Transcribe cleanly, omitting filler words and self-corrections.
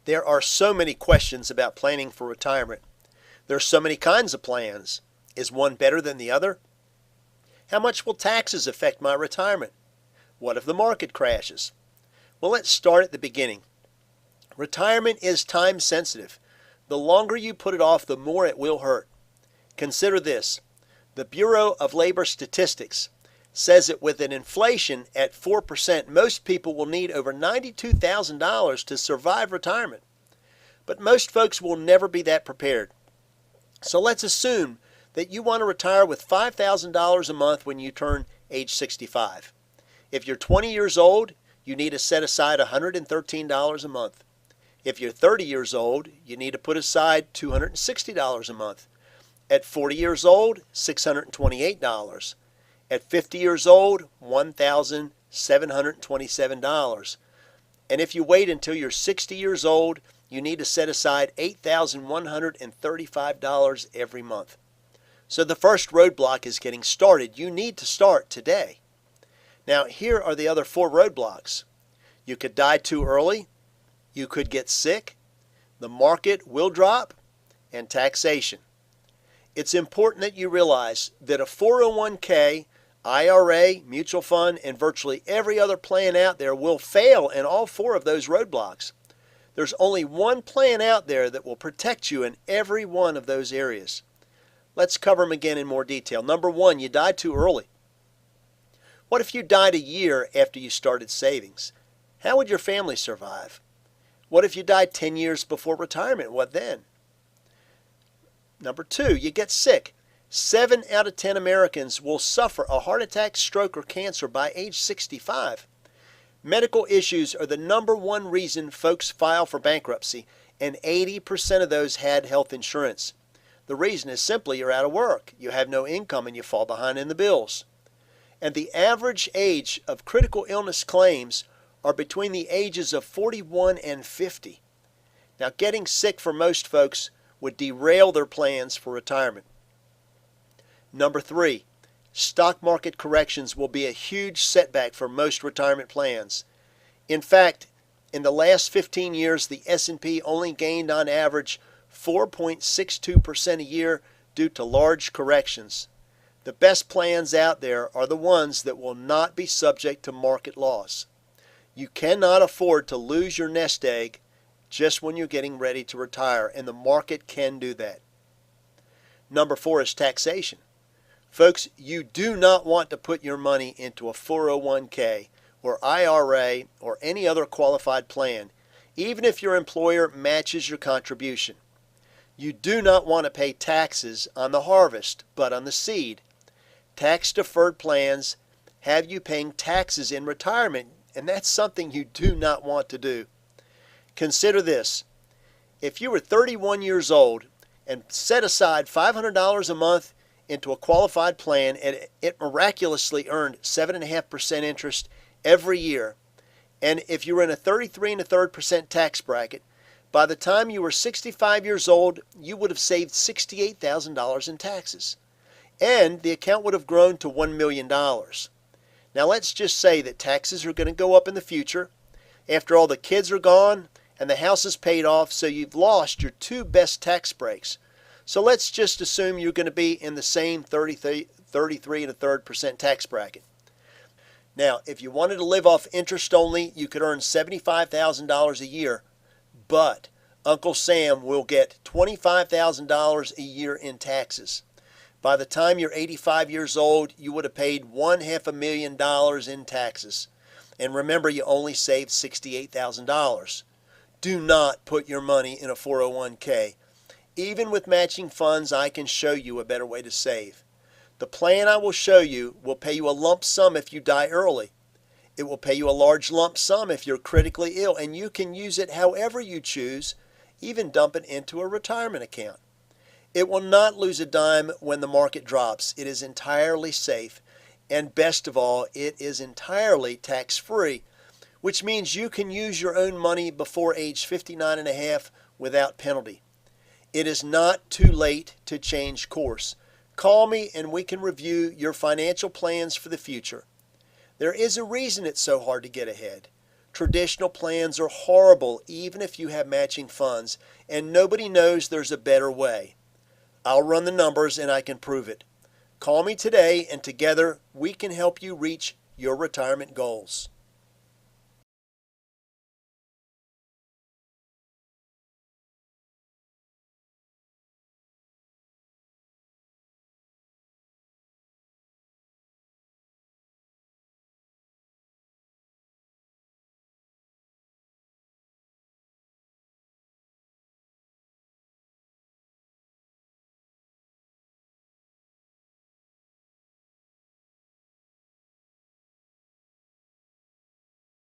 There are so many questions about planning for retirement. There are so many kinds of plans. Is one better than the other? How much will taxes affect my retirement? What if the market crashes? Well, let's start at the beginning. Retirement is time sensitive. The longer you put it off, the more it will hurt. Consider this. The Bureau of Labor Statistics says that with an inflation at 4%, most people will need over $92,000 to survive retirement. But most folks will never be that prepared. So let's assume that you want to retire with $5,000 a month when you turn age 65. If you're 20 years old, you need to set aside $113 a month. If you're 30 years old, you need to put aside $260 a month. At 40 years old, $628. At 50 years old, $1,727. And if you wait until you're 60 years old, you need to set aside $8,135 every month. So the first roadblock is getting started. You need to start today. Now, here are the other 4 roadblocks. You could die too early, you could get sick, the market will drop, and taxation. It's important that you realize that a 401k, IRA, mutual fund, and virtually every other plan out there will fail in all 4 of those roadblocks. There's only one plan out there that will protect you in every one of those areas. Let's cover them again in more detail. Number 1, you died too early. What if you died a year after you started savings? How would your family survive? What if you died 10 years before retirement? What then? Number 2, you get sick. 7 out of 10 Americans will suffer a heart attack, stroke, or cancer by age 65. Medical issues are the number 1 reason folks file for bankruptcy, and 80% of those had health insurance. The reason is simply you're out of work, you have no income, and you fall behind in the bills. And the average age of critical illness claims are between the ages of 41 and 50. Now, getting sick for most folks would derail their plans for retirement. Number 3, stock market corrections will be a huge setback for most retirement plans. In fact, in the last 15 years, the S&P only gained on average 4.62% a year due to large corrections. The best plans out there are the ones that will not be subject to market loss. You cannot afford to lose your nest egg just when you're getting ready to retire, and the market can do that. Number 4 is taxation. Folks, you do not want to put your money into a 401k or IRA or any other qualified plan, even if your employer matches your contribution. You do not want to pay taxes on the harvest, but on the seed. Tax-deferred plans have you paying taxes in retirement, and that's something you do not want to do. Consider this. If you were 31 years old and set aside $500 a month into a qualified plan and it miraculously earned 7.5% interest every year, and if you were in a 33 1/3% tax bracket, by the time you were 65 years old, you would have saved $68,000 in taxes. And the account would have grown to $1 million. Now let's just say that taxes are going to go up in the future. After all, the kids are gone and the house is paid off, so you've lost your 2 best tax breaks. So let's just assume you're going to be in the same 33 1/3% tax bracket. Now, if you wanted to live off interest only, you could earn $75,000 a year, but Uncle Sam will get $25,000 a year in taxes. By the time you're 85 years old, you would have paid $500,000 in taxes. And remember, you only saved $68,000. Do not put your money in a 401k. Even with matching funds, I can show you a better way to save. The plan I will show you will pay you a lump sum if you die early. It will pay you a large lump sum if you're critically ill, and you can use it however you choose, even dump it into a retirement account. It will not lose a dime when the market drops. It is entirely safe, and best of all, it is entirely tax-free, which means you can use your own money before age 59 and a half without penalty. It is not too late to change course. Call me and we can review your financial plans for the future. There is a reason it's so hard to get ahead. Traditional plans are horrible even if you have matching funds, and nobody knows there's a better way. I'll run the numbers and I can prove it. Call me today and together we can help you reach your retirement goals.